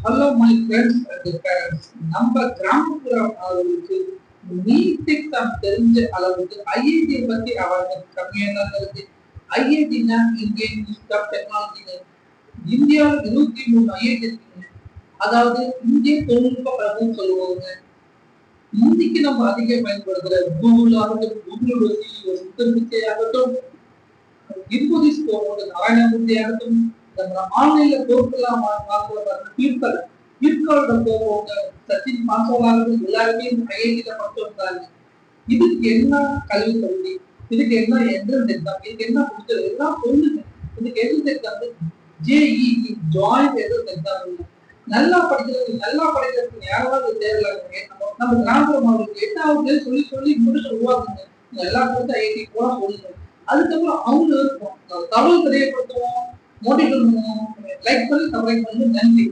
Hello my friends and parents. நம்ம கிராமப்புற மாணவர்களுக்கு நீட் எக்ஸாம் தெரிஞ்ச அளவுக்கு ஐஐடி பத்தி அவேர்னஸ் கம்மியா தான் இருக்கு. ஐஐடினா இந்தியன் இன்ஸ்டியூட் ஆஃப் டெக்னாலஜி. இந்தியாவில் 23 ஐஐடி இருக்குங்க. அதாவது இந்திய தொழில்நுட்ப கழகம் சொல்லுவாங்க. இன்னைக்கு நம்ம அதிகம் பயன்படுத்துற கூகுள் ஆகட்டும், கூகுளோட சிஇஓ சுந்தர் பிச்சை ஆகட்டும், இன்போசிஸ் போகும்போது நாராயணமூர்த்தி ஆகட்டும், நம்ம ஆன்லைன்ல பொருட்கள்லாம் வாங்குற பிளிப்கார்ட் போவாங்க, சச்சின் பான்சோவாகட்டும், எல்லாருமே ஐஐடியில மட்டும் இருந்தாங்க. இதுக்கு என்ன கல்வி தகுதி, இதுக்கு என்ன என்ட்ரன்ஸ் எக்ஸாம், இதுக்கு என்ன கொடுத்தது எல்லாம் சொல்லுங்க. இதுக்கு entrance exam JEE joint entrance exam. நல்லா படிக்கிறதுக்கு யாராவது தேவையில்லை. நம்ம கிராமப்புற மாணவர்களுக்கு எட்டாவது சொல்லி சொல்லி முடிச்சு உருவாக்குங்க. எல்லா கொடுத்து ஐஐடி போல சொல்லுங்க. அதுக்கப்புறம் அவங்க தகவல் தெரியப்படுத்துவோம், மோட்டிவேட் பண்ணுவோம். லைக் பண்ணி சப்ஸ்கிரைப் பண்ணி நன்றி.